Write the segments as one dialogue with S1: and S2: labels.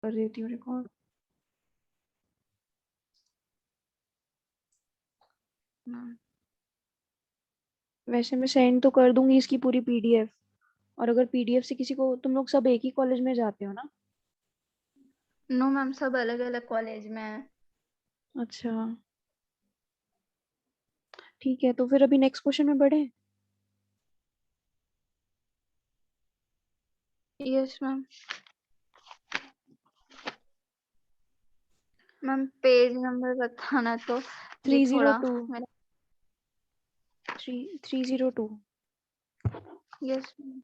S1: कर देती हूँ रिकॉर्ड। वैसे मैं सेंड तो कर दूंगी इसकी पूरी पीडीएफ। और अगर पीडीएफ से किसी को, तुम लोग सब एक ही कॉलेज में जाते हो ना?
S2: नो मैम, सब अलग अलग कॉलेज में है।
S1: अच्छा ठीक है, तो फिर अभी नेक्स्ट क्वेश्चन में बढ़े।
S2: Yes ma'am. Ma'am page number बताना तो ये थोड़ा
S1: 302।
S2: मेरा।
S1: 302।
S2: Yes ma'am.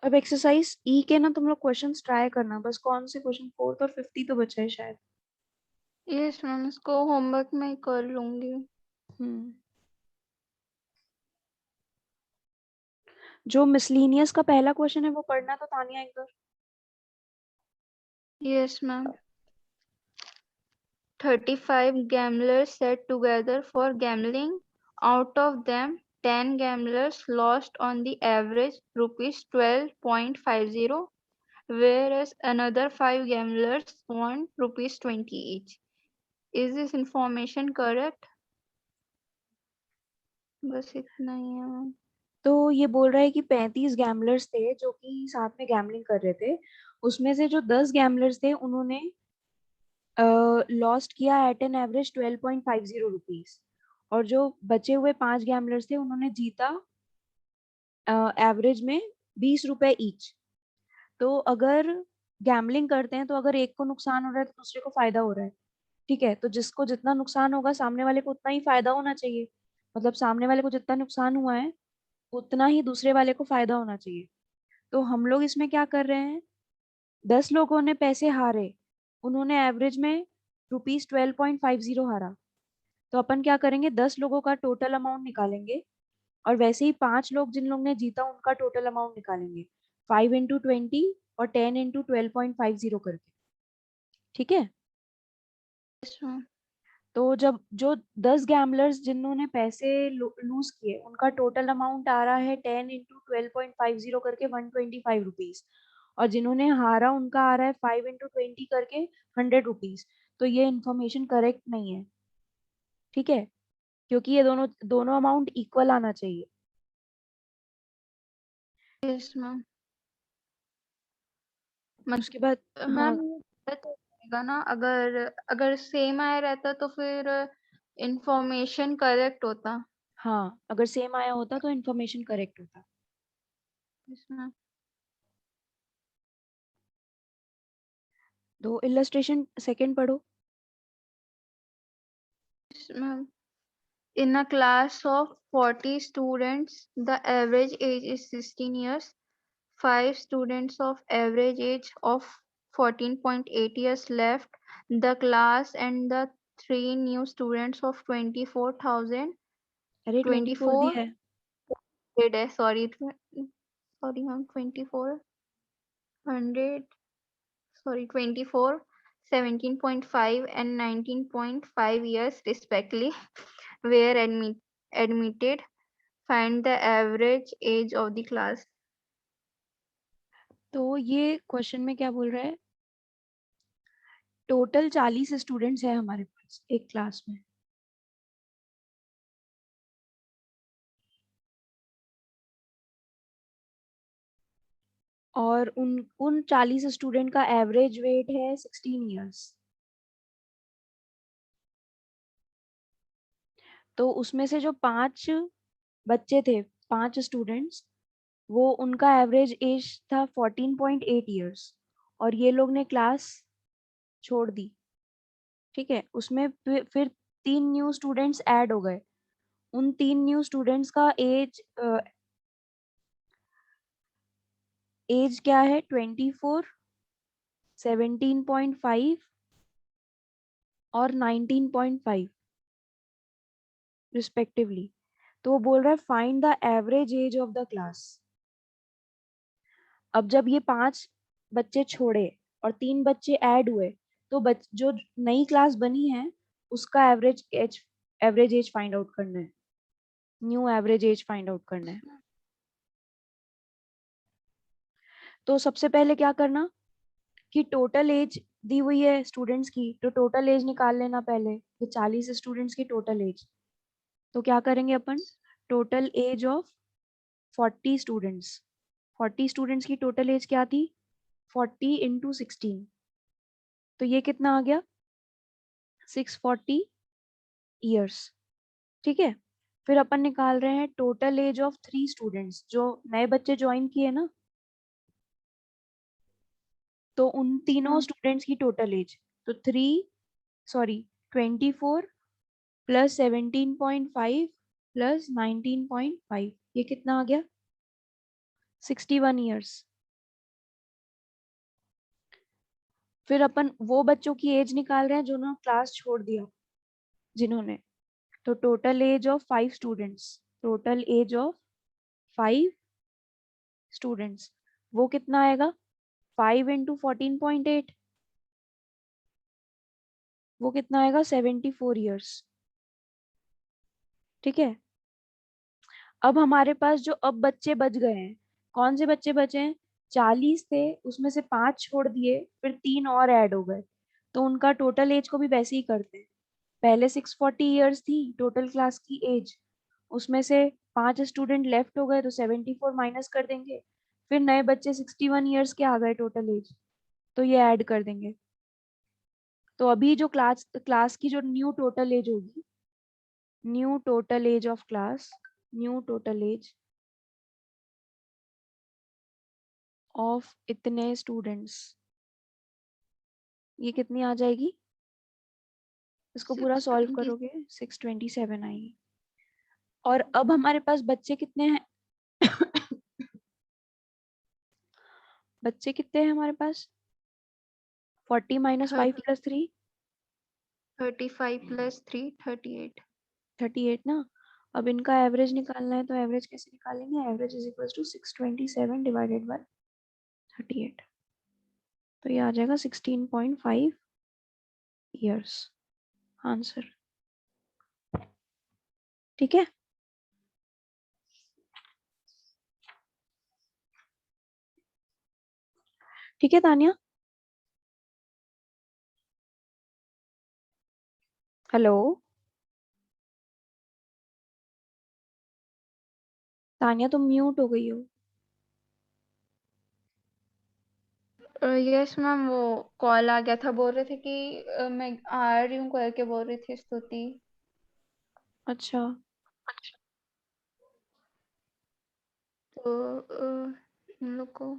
S1: अब एक्सरसाइज ई के ना तुम लोग क्वेश्चंस ट्राई करना, बस कौन से क्वेश्चन, फोर्थ और फिफ्थ ही तो बचा है शायद।
S2: यस मैम, इसको होमवर्क में ही कर लूंगी।
S1: हम्म। जो मिसलीनियस का पहला क्वेश्चन है वो पढ़ना तो तानिया एक बार।
S2: Yes ma'am. 35 gamblers sat together for gambling. Out of them, 10 gamblers lost on the average rupees 12.50, whereas another 5 gamblers won rupees 20 each. Is this information correct? बस इतना ही है मैम।
S1: तो ये बोल रहा है कि 35 गैमलर्स थे जो कि साथ में गैमलिंग कर रहे थे। उसमें से जो 10 गैमलर्स थे उन्होंने लॉस्ट किया एट एन एवरेज 12.50 रुपीज। और जो बचे हुए 5 गैमलर्स थे उन्होंने जीता एवरेज में 20 रुपए ईच। तो अगर गैमलिंग करते हैं तो अगर एक को नुकसान हो रहा है तो दूसरे को फायदा हो रहा है। ठीक है, तो जिसको जितना नुकसान होगा सामने वाले को उतना ही फायदा होना चाहिए। मतलब सामने वाले को जितना नुकसान हुआ है उतना ही दूसरे वाले को फायदा होना चाहिए। तो हम लोग इसमें क्या कर रहे हैं, 10 लोगों ने पैसे हारे, उन्होंने एवरेज में रुपीज 12.50 हारा। तो अपन क्या करेंगे, 10 लोगों का टोटल अमाउंट निकालेंगे। और वैसे ही 5 लोग जिन लोग ने जीता उनका टोटल अमाउंट निकालेंगे, 5 into 20 और 10 into 12.50 करके। ठीक है।
S2: Yes ma'am.
S1: तो जब जो 10 गैमलर्स जिन्होंने पैसे लूज किए उनका टोटल अमाउंट आ रहा है 10 into 12.50 करके 125 रुपीज। और जिन्होंने हारा उनका आ रहा है 5 into 20 करके 100 रुपीज। तो ये इन्फॉर्मेशन करेक्ट नहीं है। ठीक है, क्योंकि ये दोनों दोनों अमाउंट इक्वल आना चाहिए।
S2: Yes ma'am.
S1: उसके बाद
S2: मैम
S1: हाँ।
S2: तो रहेगा ना, अगर अगर सेम आया रहता तो फिर इंफॉर्मेशन करेक्ट होता।
S1: हाँ, अगर सेम आया होता तो इन्फॉर्मेशन करेक्ट होता।
S2: Yes ma'am.
S1: तो इलस्ट्रेशन सेकंड पढ़ो।
S2: Yes ma'am. In a class of 40 students, the average age is 16 years. 5 students of average age of 14.8 years left the class, and the 3 new students of
S1: अरे 24
S2: 24
S1: दिया है।
S2: sorry, sorry ma'am, 2400, sorry, 24, 17.5 and 19.5 years respectively were admitted. Find the average age of the class.
S1: तो ये question में क्या बोल रहा है, टोटल 40 स्टूडेंट्स है हमारे पास एक क्लास में। और उन 40 स्टूडेंट का एवरेज वेट है 16 इयर्स। तो उसमें से जो 5 बच्चे थे, 5 स्टूडेंट्स, वो उनका एवरेज एज था 14.8 इयर्स। और ये लोग ने क्लास छोड़ दी। ठीक है, उसमें फिर 3 न्यू स्टूडेंट्स ऐड हो गए। उन 3 न्यू स्टूडेंट्स का एज क्या है, 24, 17.5 और 19.5 रिस्पेक्टिवली। तो वो बोल रहा है find the average age of the class. अब जब ये 5 बच्चे छोड़े और 3 बच्चे ऐड हुए, तो जो नई क्लास बनी है उसका एवरेज एज फाइंड आउट करना है। New average age find out करना है। तो सबसे पहले क्या करना कि टोटल एज दी हुई है स्टूडेंट्स की, तो टोटल एज निकाल लेना पहले। ये 40 स्टूडेंट्स की टोटल एज। तो क्या करेंगे अपन, total age of 40 students. 40 students की टोटल एज क्या थी, 40 इंटू 16, तो ये कितना आ गया 640 ईयर्स। ठीक है। फिर अपन निकाल रहे हैं टोटल एज ऑफ 3 स्टूडेंट्स, जो नए बच्चे ज्वाइन किए ना, तो उन तीनों स्टूडेंट्स की टोटल एज। तो 24 प्लस 17.5 प्लस 19.5, ये कितना आ गया 61 ईयर्स। फिर अपन वो बच्चों की एज निकाल रहे हैं जो ना क्लास छोड़ दिया जिन्होंने। तो total age of 5 students, total age of 5 students, वो कितना आएगा 5 इंटू 14.8, वो कितना आएगा 74 ईयर्स। ठीक है। अब हमारे पास जो अब बच्चे बच गए हैं, कौन से बच्चे बचे हैं, 40 थे उसमें से 5 छोड़ दिए, फिर 3 और ऐड हो गए, तो उनका टोटल एज को भी वैसे ही करते हैं। पहले 640 ईयर्स थी टोटल क्लास की एज, उसमें से 5 स्टूडेंट लेफ्ट हो गए तो 74 माइनस कर देंगे, फिर नए बच्चे 61 ईयर्स के आ गए टोटल एज, तो ये ऐड कर देंगे। तो अभी जो क्लास क्लास की जो न्यू टोटल एज होगी, new total age of class, new total age of इतने स्टूडेंट्स, ये कितनी आ जाएगी, इसको पूरा सॉल्व
S2: 620
S1: करोगे 627 आएगी। और अब हमारे पास बच्चे कितने हैं बच्चे कितने हैं हमारे पास, 40 माइनस 5 प्लस 3,
S2: 35 प्लस 3 38।
S1: 38 ना। अब इनका एवरेज निकालना है, तो एवरेज कैसे निकालेंगे, average is equal to 627 divided by 38, तो ये आ जाएगा 16.5 ईयर्स आंसर। ठीक है। ठीक है तानिया, हेलो तानिया तुम म्यूट हो गई हो।
S2: यस मैम, वो कॉल आ गया था, बोल रहे थे कि मैं आ रही हूँ करके बोल रही थी स्तुति।
S1: अच्छा,
S2: तो हम लोग को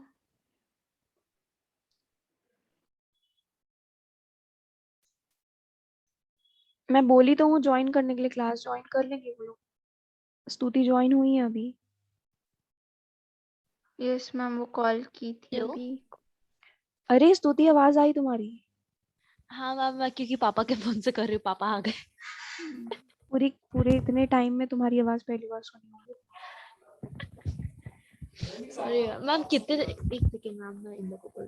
S1: मैं बोली तो हूँ ज्वाइन करने के लिए, क्लास ज्वाइन कर लेंगे वो लोग। स्तुति ज्वाइन हुई है अभी।
S2: यस मैम, वो कॉल की थी
S3: हेलो।
S2: अभी।
S1: अरे स्तुति आवाज आई तुम्हारी,
S3: हाँ मैम, मैं क्योंकि पापा के फोन से कर रही हूँ, पापा आ गए।
S1: पूरी पूरे इतने टाइम में तुम्हारी आवाज पहली बार सुनी होगी।
S3: सॉरी मैम, कितने, एक सेकेंड मैम, मैं इन लोगों को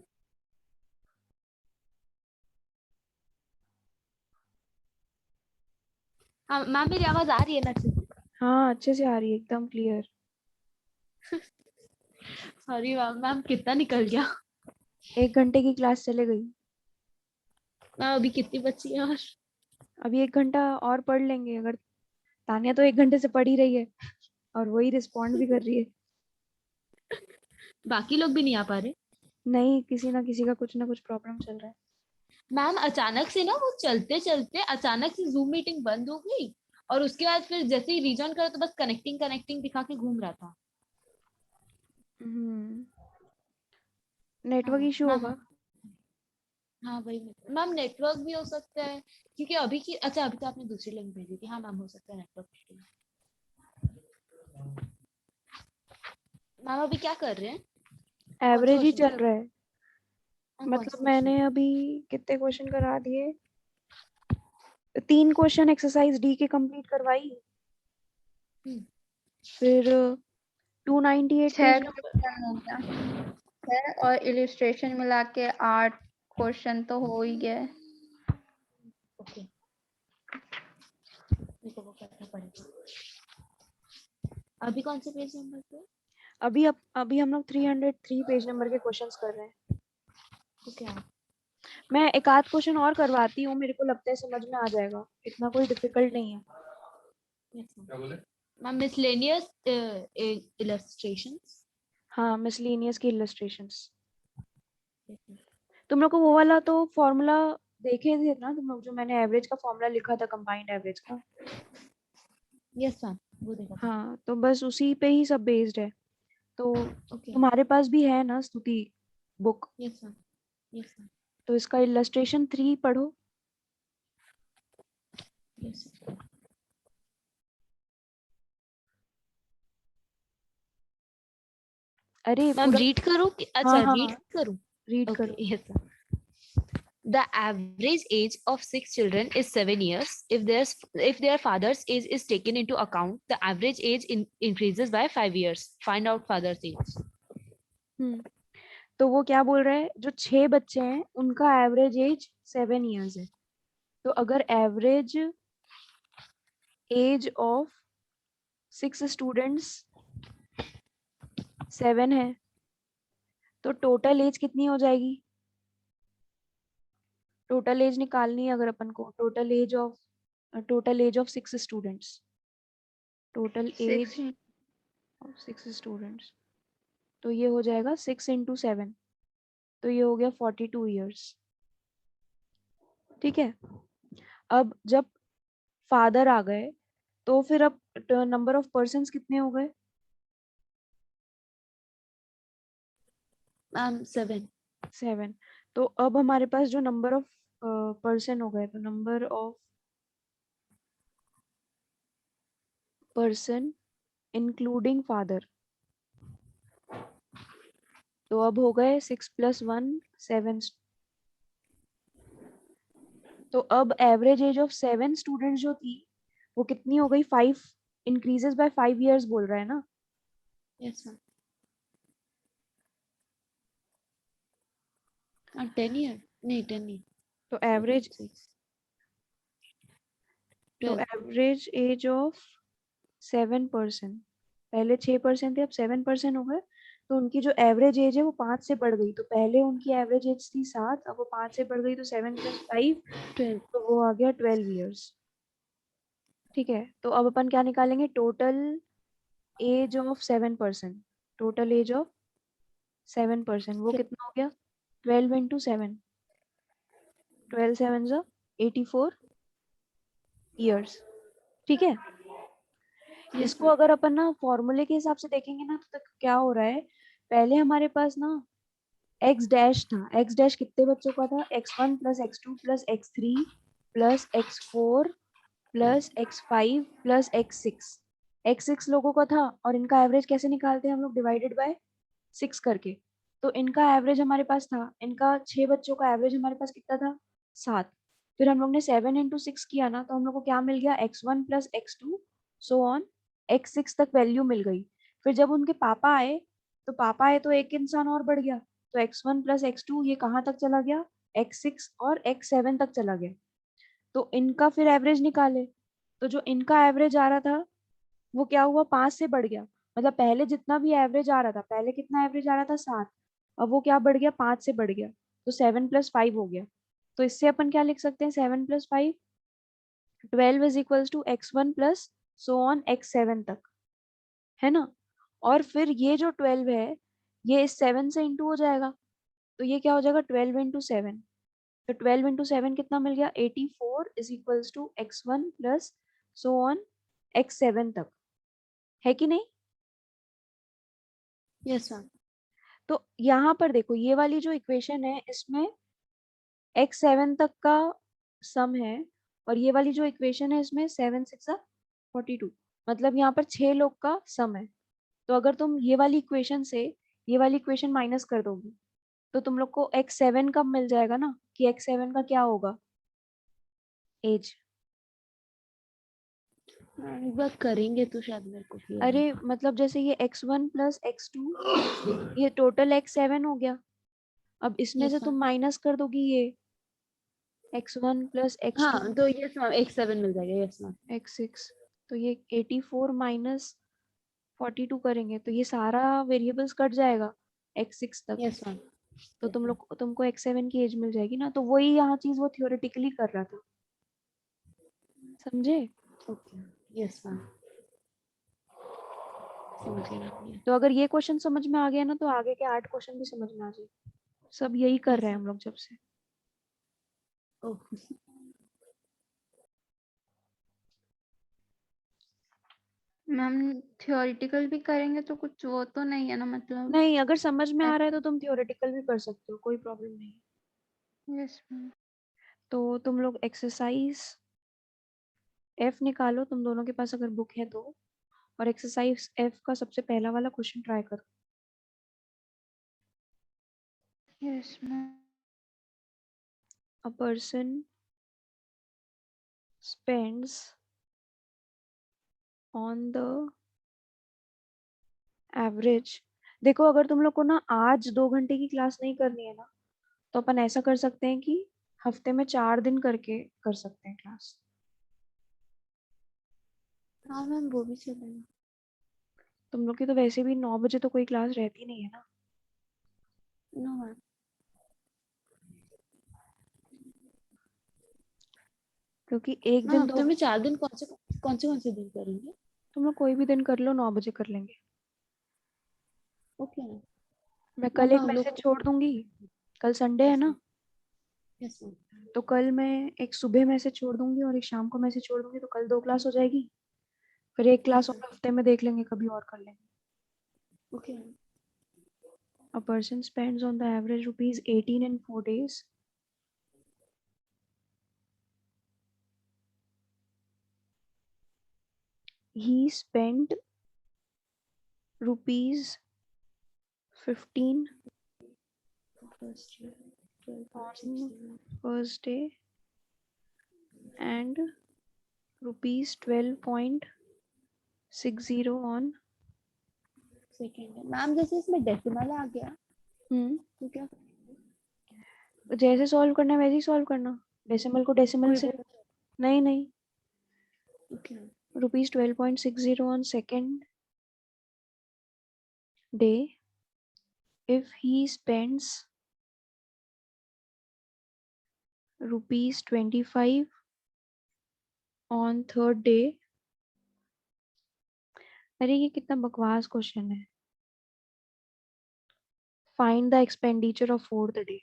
S3: हाँ मैम, मेरी आवाज आ रही है ना अच्छे से?
S1: हाँ अच्छे से आ रही है, एकदम क्लियर।
S3: सॉरी मैम, मैम कितना निकल गया
S1: 1 घंटे की क्लास चले गई।
S3: मैम, अभी कितनी बची है और?
S1: अभी 1 घंटा और पढ़ लेंगे अगर, तानिया तो 1 घंटे से पढ़ ही रही है और वही रिस्पॉन्ड भी कर रही है।
S3: बाकी लोग भी नहीं आ पा रहे?
S1: नहीं, किसी ना किसी का कुछ ना कुछ प्रॉब्लम चल रहा है।
S3: मैम अचानक से ना वो चलते चलते अचानक से जूम मीटिंग बंद हो गई, और उसके बाद फिर जैसे ही रीजॉइन करा तो बस कनेक्टिंग कनेक्टिंग दिखा के घूम रहा था।
S1: नेटवर्क
S3: हाँ
S1: इशू
S3: मैम।
S1: होगा।
S3: हाँ वही मैम, नेटवर्क भी हो सकता है, क्योंकि अभी की, अच्छा अभी तो आपने दूसरी लिंक भेजी थी, हाँ मैम हो सकता है नेटवर्क। मैम अभी क्या कर रहे हैं, कौन सा
S1: एवरेज ही
S3: क्वेश्चन
S1: चल
S3: कर रहे
S1: रहा
S3: हैं?
S1: है।
S3: हाँ, कौन सा
S1: मतलब
S3: क्वेश्चन?
S1: मैंने अभी कितने क्वेश्चन करा दिए, 3 क्वेश्चन एक्सरसाइज डी के कंप्लीट करवाई, फिर 298
S2: 6
S1: पेज में।
S2: क्वेश्चन हो गया है, और इलिस्ट्रेशन मिला के 8 क्वेश्चन तो हो ही गया है।
S3: ओके, मेरे को वो करना पड़ेगा। अभी कौन से पेज नंबर पे?
S1: अभी हम लोग 303 पेज नंबर के क्वेश्चंस कर रहे हैं।
S3: तो क्या?
S1: मैं एक आध क्वेश्चन और करवाती हूँ, मेरे को लगता है समझ में आ जाएगा, इतना कोई डिफिकल्ट नहीं है।
S3: Ma'am miscellaneous illustrations.
S1: हाँ, मिसलेनियस की इलस्ट्रेशंस। तुम लोग को वो वाला तो फॉर्मूला देखे थे ना तुम लोग, जो मैंने एवरेज का फॉर्मूला लिखा था, कंबाइंड एवरेज का?
S3: यस मैम, वो देखा था।
S1: हाँ, तो बस उसी पे ही सब बेस्ड है। तो
S3: ओके।
S1: तुम्हारे पास भी है ना स्तुति book?
S3: Yes ma'am. Yes ma'am.
S1: तो इसका इलस्ट्रेशन 3 पढ़ो।
S3: यस
S1: अरे
S3: मैम,
S1: पूरा।
S3: रीड करूं कि
S1: हाँ
S3: अच्छा
S1: हाँ
S3: रीड
S1: हाँ,
S3: करूं?
S1: रीड
S3: Okay,
S1: करो।
S3: yes, sir. The average age of 6 children is 7 years. If their father's age is taken into account, the average age increases by 5 years. Find out father's age.
S1: हम्म तो वो क्या बोल रहा है, जो 6 बच्चे हैं उनका एवरेज एज 7 इयर्स है। तो अगर एवरेज एज ऑफ 6 स्टूडेंट्स 7 है, तो टोटल एज कितनी हो जाएगी? टोटल एज निकालनी है अगर अपन को, total age of 6 students, total age
S2: 6
S1: of 6 students, तो ये हो जाएगा 6 इंटू 7, तो ये हो गया 42 ईयर्स। ठीक है। अब जब फादर आ गए, तो फिर अब नंबर ऑफ पर्सन्स कितने हो गए?
S3: Ma'am, 7.
S1: 7। तो अब हमारे पास जो नंबर ऑफ पर्सन हो गए, तो number of person including father, तो अब हो गए 6 + 1 7। तो अब एवरेज एज ऑफ 7 स्टूडेंट जो थी वो कितनी हो गई? 5, इंक्रीजेस बाय 5 इयर्स बोल रहा है ना।
S3: Yes, ma'am. 10 year? नहीं, 10 नहीं.
S1: तो
S3: 7,
S1: एवरेज
S3: 6,
S1: तो
S3: 12.
S1: एवरेज एज ऑफ 7%, पहले 6% थे, अब 7% हो गए। तो उनकी जो एवरेज एज है वो 5 से बढ़ गई। तो पहले उनकी एवरेज एज थी 7, अब वो 5 से बढ़ गई, तो 7 + 5,
S3: 12.
S1: तो वो आ गया 12 इयर्स। ठीक है। तो अब अपन क्या निकालेंगे? Total age of 7%, total age of 7%, वो कितना हो गया? 12 इंटू 7, 12 7 ज़ा 84 इयर्स। ठीक है।
S3: Yes,
S1: इसको
S3: ma'am.
S1: अगर अपन ना फॉर्मूले के हिसाब से देखेंगे ना, तो क्या हो रहा है, पहले हमारे पास ना एक्स डैश था। एक्स डैश कितने बच्चों का था? x1 + x2 + x3 + x4 + x5 + x6, x6 लोगों का था। और इनका एवरेज कैसे निकालते हैं हम लोग? डिवाइडेड बाय 6 करके। तो इनका एवरेज हमारे पास था, इनका 6 बच्चों का एवरेज हमारे पास कितना था? 7। फिर हम लोग ने 7 × 6 किया ना, तो हम लोग को क्या मिल गया? x1 + x2 so on x6 तक वैल्यू मिल गई। फिर जब उनके पापा आए, तो एक इंसान और बढ़ गया। तो x1 + x2 ये कहाँ तक चला गया? x6 और x7 तक चला गया। तो इनका फिर एवरेज निकाले, तो जो इनका एवरेज आ रहा था वो क्या हुआ? 5 से बढ़ गया। मतलब पहले जितना भी एवरेज आ रहा था, पहले कितना एवरेज आ रहा था? 7। अब वो क्या बढ़ गया? 5 से बढ़ गया, तो 7 + 5 हो गया। तो इससे अपन क्या लिख सकते हैं? 7 + 5 12 = x1 + सो ऑन x7 तक, है ना। और फिर ये जो 12 है, ये इस 7 से इंटू हो जाएगा। तो ये क्या हो जाएगा? 12 × 7। तो 12 × 7 कितना मिल गया? 84 = x1 + सो ऑन x7 तक, है कि नहीं?
S3: Yes, ma'am.
S1: तो यहाँ पर देखो, ये वाली जो इक्वेशन है इसमें x7 तक का सम है, और ये वाली जो इक्वेशन है इसमें 7 6 42, मतलब यहाँ पर 6 लोग का सम है। तो अगर तुम ये वाली इक्वेशन से ये वाली इक्वेशन माइनस कर दोगे, तो तुम लोग को x7 कब मिल जाएगा ना, कि x7 का क्या होगा एज।
S3: एक बार करेंगे तो शायद मेरे को clear
S1: अरे
S3: होगा.
S1: मतलब जैसे ये x1 + x2, ये टोटल x7 हो गया। अब इसमें से
S3: Yes,
S1: तुम
S3: ma'am.
S1: माइनस कर दोगी ये x1 + x2
S3: हाँ, तो yes, ma'am. X7 मिल जाएगा. Yes, ma'am.
S1: x6, तो ये 84 - 42 करेंगे तो ये सारा वेरिएबल्स कट जाएगा x6 तक,
S3: Yes, ma'am.
S1: तो
S3: Yes, ma'am.
S1: तुमको x7 की एज मिल जाएगी ना, तो वही यहाँ चीज वो थियोरेटिकली कर रहा था, समझे?
S3: Okay. Yes, ma'am. समझ गई ma'am ये.
S1: तो अगर ये क्वेश्चन समझ में आ गया ना तो आगे के 8 क्वेश्चन भी समझ में आ जाए, सब यही कर
S3: Yes,
S1: रहे हैं
S3: ma'am.
S1: हम लोग जब से।
S3: Oh.
S2: मैम थियोरिटिकल भी करेंगे तो कुछ वो तो नहीं है ना, मतलब?
S1: नहीं, अगर समझ में आ रहा है तो तुम थियोरेटिकल भी कर सकते हो, कोई प्रॉब्लम नहीं है।
S2: Yes ma'am.
S1: तो तुम लोग एक्सरसाइज F निकालो, तुम दोनों के पास अगर बुक है तो, और एक्सरसाइज F का सबसे पहला वाला क्वेश्चन ट्राई करो।
S2: Yes ma'am.
S1: A person spends on the average, देखो अगर तुम लोग को ना आज 2 घंटे की क्लास नहीं करनी है ना, तो अपन ऐसा कर सकते हैं कि हफ्ते में 4 दिन करके कर सकते हैं क्लास।
S3: हाँ मैम, वो भी चलेगा.
S1: तुम लोग की तो वैसे भी 9 बजे तो कोई क्लास रहती नहीं है ना।
S3: No, ma'am.
S1: क्योंकि एक
S3: मैम
S1: दिन
S3: हफ्ते
S1: दो,
S3: में 4 दिन कौन से दिन करेंगे?
S1: तुम लोग कोई भी दिन कर लो, 9 बजे कर लेंगे।
S3: Okay ma'am.
S1: मैं कल
S3: मैम
S1: एक
S3: हम लोग
S1: मैसेज छोड़ दूंगी, कल संडे है
S3: यस
S1: ना,
S3: मैम. Yes ma'am.
S1: तो कल मैं एक सुबह मैसेज छोड़ दूंगी और एक शाम को मैसेज छोड़ दूंगी, तो कल 2 क्लास हो जाएगी। फिर एक क्लास
S3: यस
S1: और
S3: मैम.
S1: हफ्ते में देख लेंगे, कभी और कर लेंगे।
S3: Okay ma'am.
S1: A person spends on the average rupees 18 in 4 days. He spent rupees 15
S3: First year, 12.60.
S1: on first day and rupees 12.60 on
S3: second है मैम. जैसे इसमें डेसिमल आ गया तो क्या
S1: जैसे सॉल्व करना है वैसे ही सॉल्व करना, डेसिमल को डेसिमल
S3: कोई
S1: से।
S3: भी?
S1: नहीं नहीं,
S3: okay ma'am.
S1: rupees 12.60 on second day. If he spends rupees 25 on third day, अरे ये कितना बकवास क्वेश्चन है। Find the expenditure of fourth day,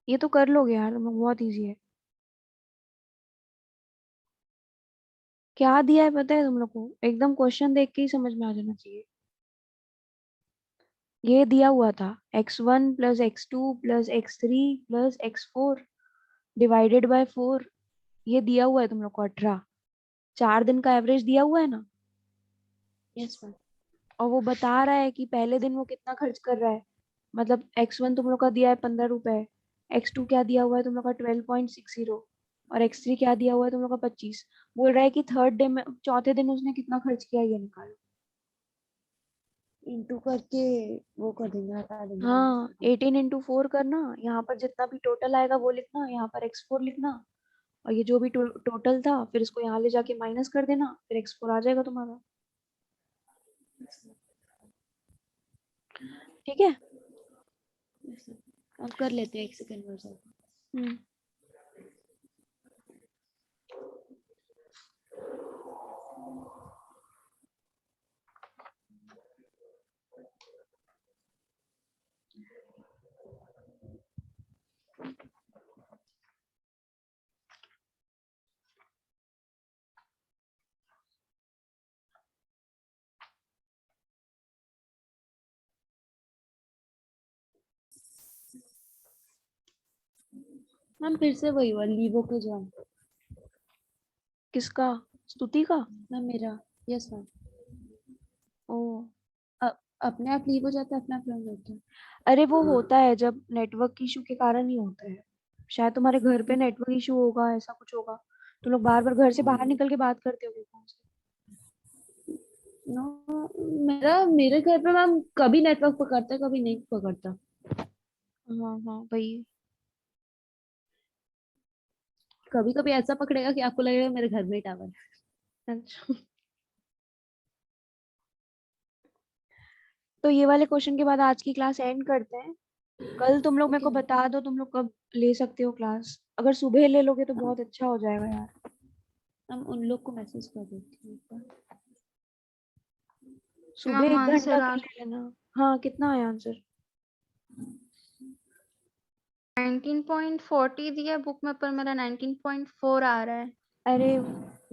S1: ये तो कर लोगे यार तुम लोग, बहुत इजी है। क्या दिया है पता है तुम लोग को, एकदम क्वेश्चन देख के ही समझ में आ जाना चाहिए। ये दिया हुआ था x1 plus x2 plus x3 plus x4 divided by 4, ये दिया हुआ है तुम लोग को 18, 4 दिन का एवरेज दिया हुआ है ना,
S3: यस मैम.
S1: और वो बता रहा है कि पहले दिन वो कितना खर्च कर रहा है। मतलब x1 तुम लोग का दिया है 15 रुपए, x2 क्या दिया हुआ है तुम लोग का 12.60, और x3 क्या दिया हुआ है तुम लोग का 25। बोल रहा है कि थर्ड डे में, चौथे दिन उसने कितना खर्च किया ये निकालो।
S3: इंटू करके वो कर देंगे, हटा देंगे
S1: हाँ,
S3: माइनस कर
S1: 18 into 4 करना, यहाँ पर जितना भी टोटल आएगा वो लिखना, यहाँ पर x4 लिखना, और ये जो भी टोटल था फिर इसको यहाँ ले जाके माइनस कर देना, फिर x4 आ जाएगा तुम्हारा। ठीक है।
S3: देंगे. अब कर लेते हैं एक सेकंड में सर.
S1: हम्म
S3: मैम फिर से वही हुआ लीवो के जो है.
S1: किसका? स्तुति का?
S3: मैम मेरा. Yes ma'am.
S1: ओ,
S3: अपने आप लीव हो जाता है, अपने आप रन होता है.
S1: अरे वो होता है जब नेटवर्क इशू के कारण ही होता है। शायद तुम्हारे घर पे नेटवर्क इशू होगा, ऐसा कुछ होगा, तुम लोग बार बार घर से बाहर निकल के बात करते होगे फोन से।
S3: नो, मेरे घर पे मैम कभी नेटवर्क पकड़ता है, कभी नहीं पकड़ता.
S1: हाँ हाँ भाई।
S3: कभी कभी ऐसा पकड़ेगा कि आपको लगेगा मेरे घर में ही टावर है.
S1: अच्छा तो ये वाले क्वेश्चन के बाद आज की क्लास एंड करते हैं। कल तुम लोग मेरे को
S3: Okay.
S1: बता दो तुम लोग कब ले सकते हो क्लास। अगर सुबह ले लोगे तो बहुत अच्छा हो जाएगा यार।
S3: हम उन लोग को मैसेज कर देती हूँ।
S1: सुबह
S2: मैम
S1: 1 घंटा
S2: आंसर
S1: के ले लेना। हाँ, कितना आया आंसर?
S2: 19.40 दिया बुक में, पर मेरा 19.4 आ रहा है।
S1: अरे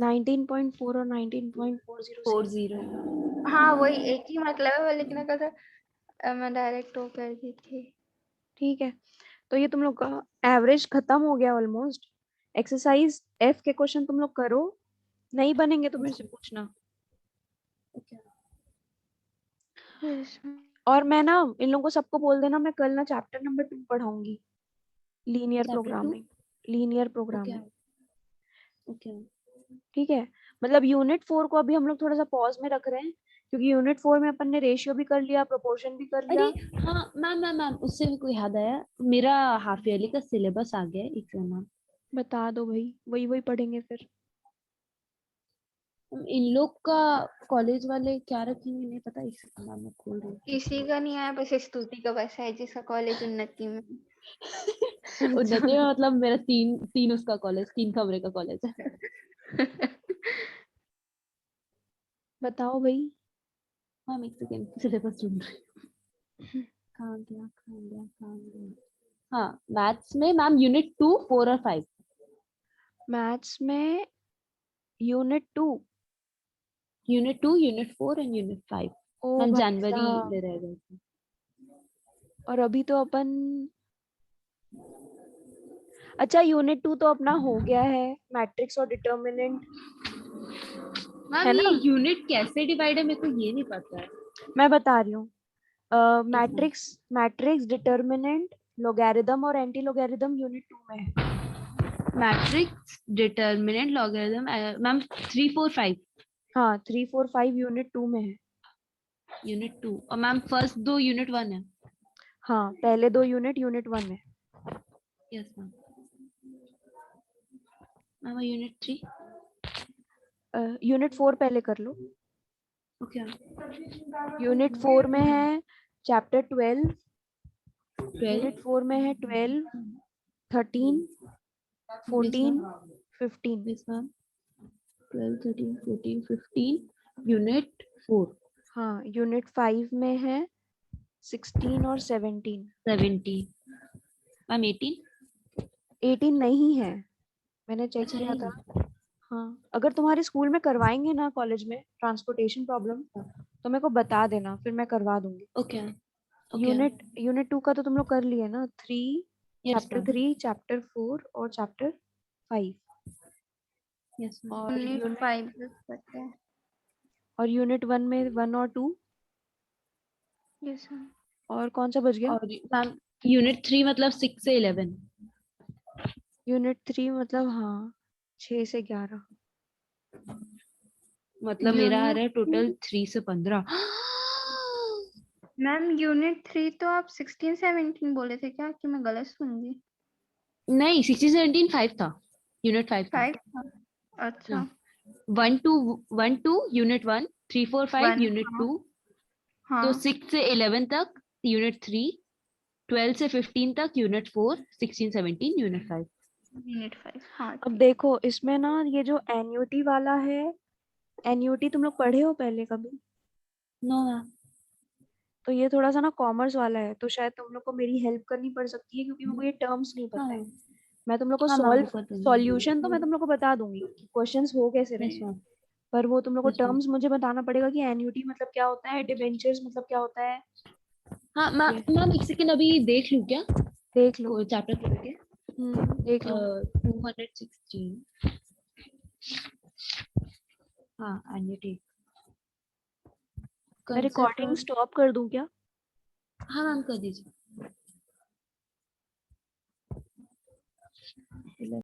S1: 19.4 और 19.40
S3: 4
S1: सेम।
S3: 0
S2: हाँ वही एक ही मतलब है, लेकिन अगर मैं डायरेक्ट वो कर दी थी।
S1: ठीक है, तो ये तुम लोग का एवरेज खत्म हो गया ऑलमोस्ट। एक्सरसाइज एफ के क्वेश्चन तुम लोग करो, नहीं बनेंगे तो मेरे से पूछना।
S3: Okay.
S2: Yes, ma'am.
S1: और मैं ना इन लोगों को सबको बोल देना, मैं कल ना चैप्टर नंबर 2 पढ़ाऊंगी, linear
S3: Chapter 2?
S1: Programming. Linear
S3: Okay.
S1: Programming,
S3: Okay.
S1: ठीक है। मतलब यूनिट 4 को अभी हम लोग थोड़ा सा पॉज में रख रहे हैं, क्योंकि यूनिट 4 में अपन ने रेशियो भी कर लिया, प्रोपोर्शन भी कर
S3: अरे
S1: लिया।
S3: हाँ मैम उससे भी कोई याद आया, मेरा हाफ ईयरली का सिलेबस आ गया है एग्जाम मैम।
S1: बता दो भाई, वही वही पढ़ेंगे फिर।
S3: इन लोग का कॉलेज वाले क्या रखेंगे नहीं पता, इस मैम मैं खोल रही हूँ।
S2: किसी का नहीं आया, बस स्तुति का बस है जिसका कॉलेज उन्नति में।
S3: उन्नति में मतलब मेरा तीन तीन उसका कॉलेज, 3 कमरे का कॉलेज है।
S1: बताओ भाई।
S3: मैम एक सेकेंड, सिलेबस ढूंढ रही हूँ। कहाँ गया। हाँ मैथ्स में मैम यूनिट 2 4 और 5।
S1: मैथ्स में unit 2।
S3: Unit 2 unit 4 and unit 5
S1: ओ
S3: मैम
S1: भाई
S3: जनवरी
S1: साहब,
S3: में रह गए थे।
S1: और अभी तो अपन, अच्छा यूनिट 2 तो अपना हो गया है, मैट्रिक्स और डिटर्मिनेंट,
S3: मैम
S1: है
S3: ये
S1: ना।
S3: यूनिट कैसे डिवाइड है मेरे को ये नहीं पता है।
S1: मैं बता रही हूँ,
S3: Yes, ma'am.
S1: Matrix matrix determinant logarithm और एंटी लोगैरिथम यूनिट 2 में है।
S3: मैट्रिक्स डिटर्मिनेंट लॉगरिथम मैम 3 4 5
S1: हाँ 3 4 5 यूनिट 2 में है।
S3: यूनिट 2 और मैम फर्स्ट 2 यूनिट 1 है।
S1: हाँ पहले 2 यूनिट यूनिट 1 में।
S3: Yes ma'am. Ma'am unit 3।
S1: Unit 4 पहले कर लो।
S3: ओके
S1: यूनिट 4 में है चैप्टर 12।
S3: 12।
S1: यूनिट 4 में है 12, 13, 14, 15।
S3: यस मैम 12 13 14 15 यूनिट 4
S1: हाँ यूनिट 5 में है 16 और 17।
S3: 17 मैम 18।
S1: 18 नहीं है, मैंने चेक
S3: अच्छा
S1: किया
S3: नहीं
S1: था।
S3: है।
S1: हाँ अगर तुम्हारे स्कूल में करवाएंगे ना कॉलेज में ट्रांसपोर्टेशन प्रॉब्लम, तो मेरे को बता देना, फिर मैं करवा दूंगी।
S3: ओके ओके
S1: यूनिट 2 का तो तुम लोग कर लिए ना, 3,
S3: यस
S1: चैप्टर
S3: मैम
S1: 3, चैप्टर 4 और चैप्टर 5।
S3: यस मैम
S1: और
S2: यूनिट
S1: यूनिट
S2: 5 पता है।
S1: और यूनिट 1 में 1 और 2।
S2: Yes ma'am.
S1: और कौन सा बच गया?
S3: और मैम यूनिट 3 मतलब 6 से 11।
S1: यूनिट 3 मतलब हाँ 6 से 11।
S3: मतलब मेरा आ रहा है टोटल
S2: यूनिट
S3: 3 से 15।
S2: मैम यूनिट 3 तो आप 16 17 बोले थे क्या, कि मैं गलत सुन गई?
S3: नहीं 16 17 5 था, यूनिट 5 था।
S2: 5 था। अच्छा।
S3: 1 2 यूनिट 1 3 4 5
S2: 1।
S3: यूनिट
S2: हाँ
S3: 2। तो
S2: हाँ
S3: 6 से 11 तक यूनिट 3, 12 से 15 तक यूनिट 4, 16 17 यूनिट 5।
S2: यूनिट 5 हाँ
S1: अब
S2: ठीक।
S1: देखो इसमें ना ये जो एन्युटी वाला है, एन्युटी तुम लोग पढ़े हो पहले कभी?
S3: No ma'am.
S1: तो ये थोड़ा सा ना कॉमर्स वाला है, तो शायद तुम लोग को मेरी हेल्प करनी पड़ सकती है, क्योंकि मेरे को ये टर्म्स नहीं
S3: हाँ
S1: पता है।
S3: मैम।
S1: मैं तुम लोग को
S3: हाँ मैम वो
S1: सॉल्व
S3: कर दूंगी।
S1: सॉल्यूशन तो मैं तुम लोग को बता दूंगी कि क्वेश्चंस हो कैसे रहे
S3: यस
S1: हैं,
S3: मैम
S1: पर वो तुम लोग को
S3: यस मैम।
S1: टर्म्स मुझे बताना पड़ेगा कि एन्युटी मतलब क्या होता है, डिबेंचर्स मतलब क्या होता है।
S3: हाँ मैम
S1: ये
S3: मैम एक सेकंड अभी देख लूँ क्या,
S1: देख लो।
S3: को चैप्टर खोल के।
S1: देख लो।
S3: 216। हाँ एन्युटी
S1: मैं
S3: कंसेप्ट
S1: रिकॉर्डिंग
S3: ऑफ।
S1: स्टॉप कर दूं क्या?
S3: हाँ मैम कर दीजिए।